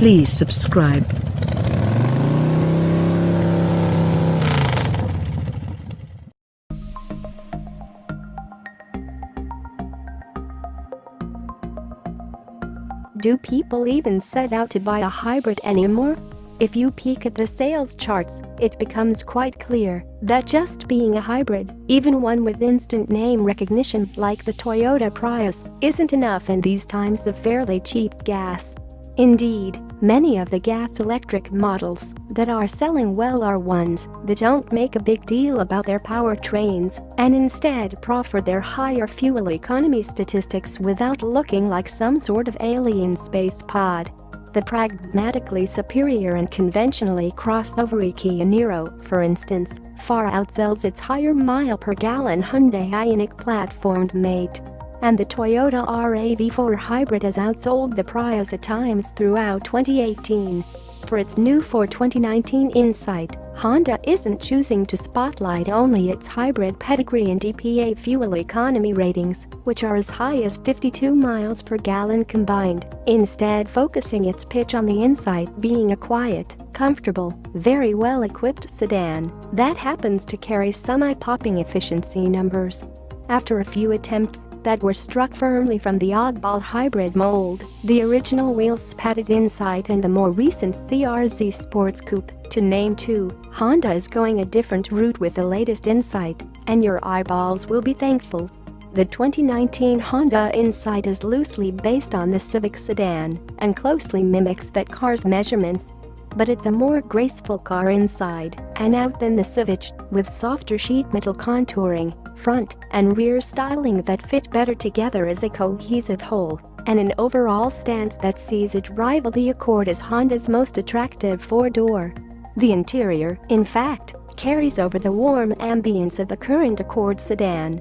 Please subscribe. Do people even set out to buy a hybrid anymore? If you peek at the sales charts, it becomes quite clear that just being a hybrid, even one with instant name recognition like the Toyota Prius, isn't enough in these times of fairly cheap gas. Indeed, many of the gas-electric models that are selling well are ones that don't make a big deal about their powertrains and instead proffer their higher fuel economy statistics without looking like some sort of alien space pod. The pragmatically superior and conventionally crossover Kia Niro, for instance, far outsells its higher mile-per-gallon Hyundai Ioniq platformed mate. And the Toyota RAV4 Hybrid has outsold the Prius at times throughout 2018. For its new 2019 Insight, Honda isn't choosing to spotlight only its hybrid pedigree and EPA fuel economy ratings, which are as high as 52 miles per gallon combined, instead focusing its pitch on the Insight being a quiet, comfortable, very well-equipped sedan that happens to carry some eye-popping efficiency numbers. After a few attempts that were struck firmly from the oddball hybrid mold, the original wheel-spatted Insight and the more recent CRZ Sports Coupe, to name two, Honda is going a different route with the latest Insight, and your eyeballs will be thankful. The 2019 Honda Insight is loosely based on the Civic sedan and closely mimics that car's measurements. But it's a more graceful car inside and out than the Civic, with softer sheet metal contouring, front and rear styling that fit better together as a cohesive whole, and an overall stance that sees it rival the Accord as Honda's most attractive four-door. The interior, in fact, carries over the warm ambience of the current Accord sedan.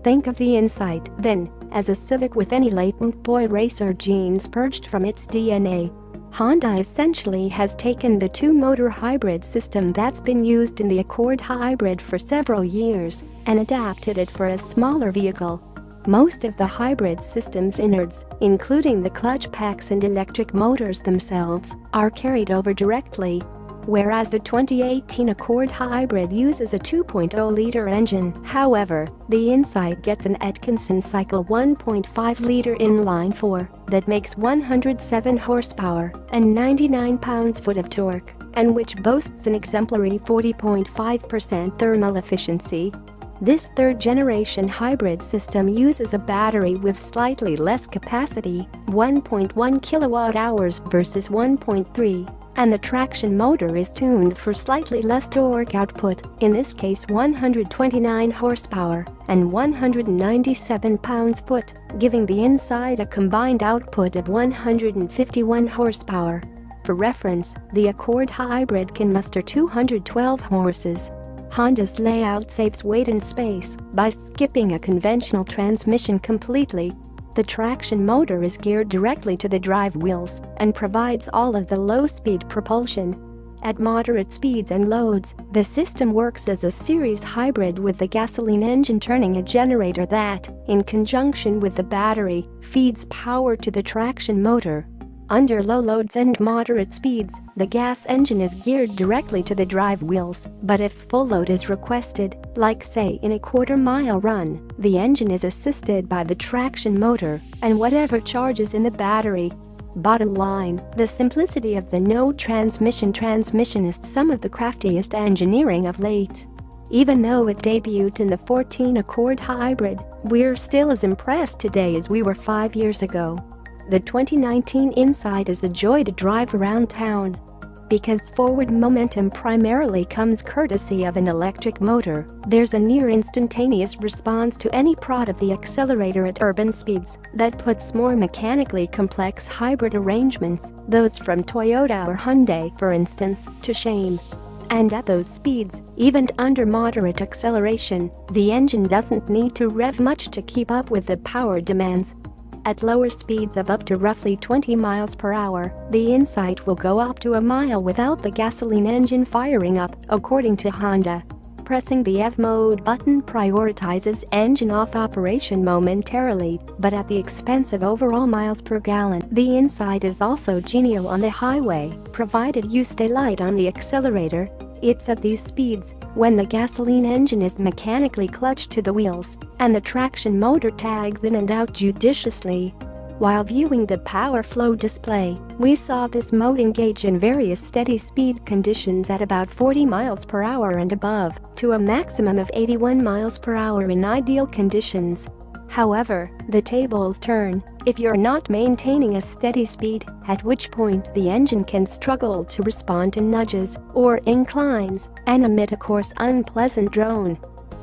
Think of the Insight, then, as a Civic with any latent boy racer genes purged from its DNA. Honda essentially has taken the two-motor hybrid system that's been used in the Accord Hybrid for several years and adapted it for a smaller vehicle. Most of the hybrid system's innards, including the clutch packs and electric motors themselves, are carried over directly, whereas the 2018 Accord Hybrid uses a 2.0-liter engine. However, the Insight gets an Atkinson Cycle 1.5-liter inline-4 that makes 107 horsepower and 99 pounds-foot of torque, and which boasts an exemplary 40.5% thermal efficiency. This third-generation hybrid system uses a battery with slightly less capacity, 1.1 kilowatt-hours versus 1.3. And the traction motor is tuned for slightly less torque output, in this case 129 horsepower and 197 pounds-foot, giving the Insight a combined output of 151 horsepower. For reference, the Accord Hybrid can muster 212 horses. Honda's layout saves weight and space by skipping a conventional transmission completely. The traction motor is geared directly to the drive wheels and provides all of the low-speed propulsion. At moderate speeds and loads, the system works as a series hybrid with the gasoline engine turning a generator that, in conjunction with the battery, feeds power to the traction motor. Under low loads and moderate speeds, the gas engine is geared directly to the drive wheels, but if full load is requested, like say in a quarter-mile run, the engine is assisted by the traction motor and whatever charges in the battery. Bottom line, the simplicity of the no-transmission is some of the craftiest engineering of late. Even though it debuted in the 14 Accord Hybrid, we're still as impressed today as we were 5 years ago. The 2019 Insight is a joy to drive around town. Because forward momentum primarily comes courtesy of an electric motor, there's a near instantaneous response to any prod of the accelerator at urban speeds that puts more mechanically complex hybrid arrangements, those from Toyota or Hyundai for instance, to shame. And at those speeds, even under moderate acceleration, the engine doesn't need to rev much to keep up with the power demands. At lower speeds of up to roughly 20 miles per hour, the Insight will go up to a mile without the gasoline engine firing up, according to Honda. Pressing the F mode button prioritizes engine off operation momentarily, but at the expense of overall miles per gallon. The inside is also genial on the highway, provided you stay light on the accelerator. It's at these speeds, when the gasoline engine is mechanically clutched to the wheels, and the traction motor tags in and out judiciously. While viewing the power flow display, we saw this mode engage in various steady speed conditions at about 40 miles per hour and above, to a maximum of 81 miles per hour in ideal conditions. However, the tables turn if you're not maintaining a steady speed, at which point the engine can struggle to respond to nudges or inclines and emit a coarse, unpleasant drone.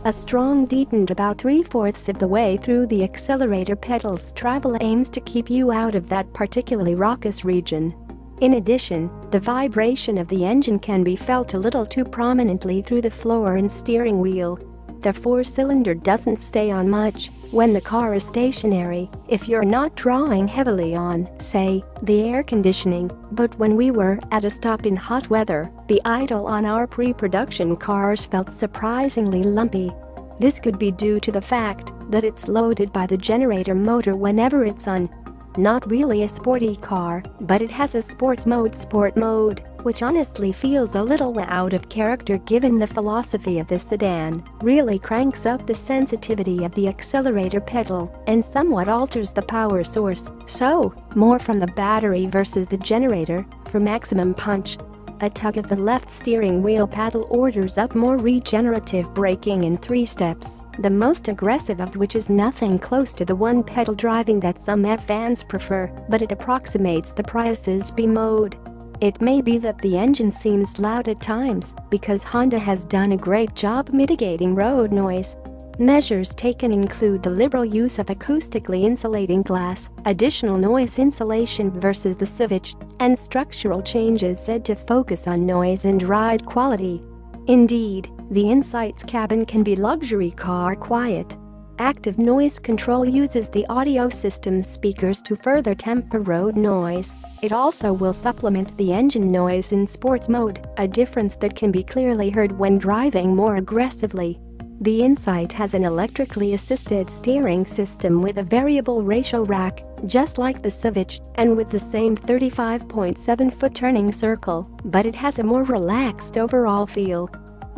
A strong detonate about 3/4 of the way through the accelerator pedal's travel aims to keep you out of that particularly raucous region. In addition, the vibration of the engine can be felt a little too prominently through the floor and steering wheel. The four-cylinder doesn't stay on much when the car is stationary if you're not drawing heavily on, say, the air conditioning, but when we were at a stop in hot weather, the idle on our pre-production cars felt surprisingly lumpy. This could be due to the fact that it's loaded by the generator motor whenever it's on. Not really a sporty car, but it has a sport mode, which honestly feels a little out of character given the philosophy of the sedan, really cranks up the sensitivity of the accelerator pedal and somewhat alters the power source, so, more from the battery versus the generator, for maximum punch. A tug of the left steering wheel paddle orders up more regenerative braking in 3 steps, the most aggressive of which is nothing close to the one-pedal driving that some F fans prefer, but it approximates the Prius's B mode. It may be that the engine seems loud at times because Honda has done a great job mitigating road noise. Measures taken include the liberal use of acoustically insulating glass, additional noise insulation versus the Civic, and structural changes said to focus on noise and ride quality. Indeed, the inside cabin can be luxury car quiet. Active noise control uses the audio system speakers to further temper road noise. It also will supplement the engine noise in sport mode, a difference that can be clearly heard when driving more aggressively. The inside has an electrically assisted steering system with a variable ratio rack, just like the Civic, and with the same 35.7-foot turning circle, but it has a more relaxed overall feel.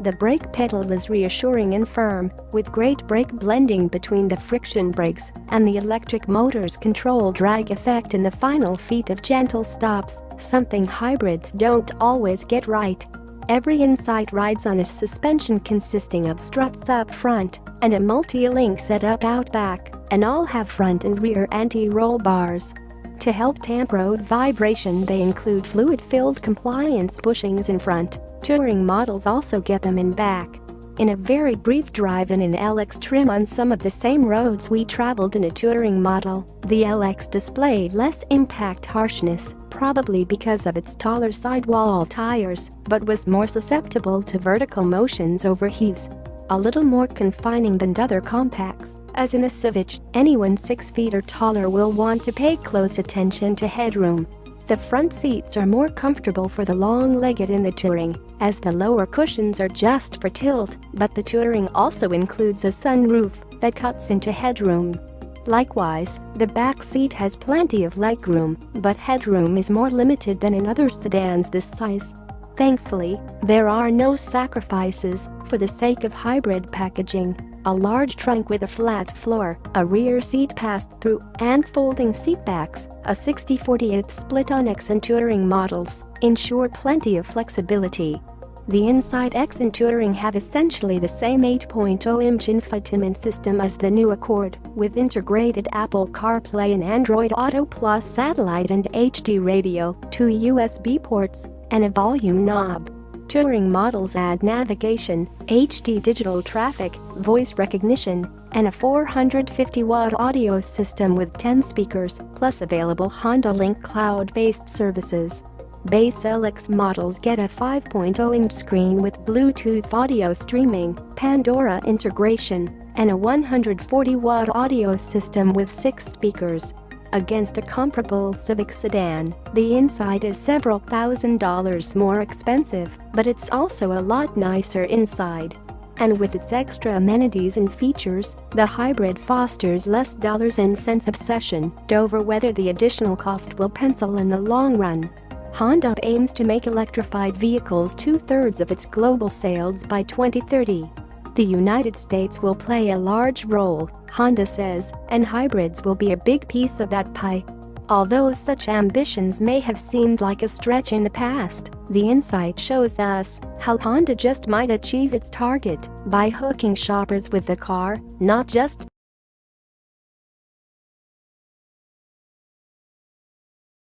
The brake pedal is reassuring and firm, with great brake blending between the friction brakes and the electric motor's control drag effect in the final feet of gentle stops, something hybrids don't always get right. Every Insight rides on a suspension consisting of struts up front and a multi-link setup out back, and all have front and rear anti-roll bars. To help tamp road vibration, they include fluid-filled compliance bushings in front. Touring models also get them in back. In a very brief drive in an LX trim on some of the same roads we traveled in a touring model, the LX displayed less impact harshness, probably because of its taller sidewall tires, but was more susceptible to vertical motions over heaves. A little more confining than other compacts, as in the Civic, anyone 6 feet or taller will want to pay close attention to headroom. The front seats are more comfortable for the long-legged in the Touring, as the lower cushions are just for tilt, but the Touring also includes a sunroof that cuts into headroom. Likewise, the back seat has plenty of legroom, but headroom is more limited than in other sedans this size. Thankfully, there are no sacrifices for the sake of hybrid packaging. A large trunk with a flat floor, a rear seat pass-through, and folding seatbacks, a 60/40 split on X and Touring models, ensure plenty of flexibility. The Inside X and Touring have essentially the same 8.0-inch infotainment system as the new Accord, with integrated Apple CarPlay and Android Auto plus satellite and HD radio, 2 USB ports, and a volume knob. Touring models add navigation, HD digital traffic, voice recognition, and a 450-watt audio system with 10 speakers, plus available Honda Link cloud-based services. Base LX models get a 5.0-inch screen with Bluetooth audio streaming, Pandora integration, and a 140-watt audio system with 6 speakers. Against a comparable Civic sedan, the inside is several $1,000s more expensive, but it's also a lot nicer inside. And with its extra amenities and features, the hybrid fosters less dollars and cents obsession over whether the additional cost will pencil in the long run. Honda aims to make electrified vehicles two-thirds of its global sales by 2030. The United States will play a large role, Honda says, and hybrids will be a big piece of that pie. Although such ambitions may have seemed like a stretch in the past, the insight shows us how Honda just might achieve its target by hooking shoppers with the car, not just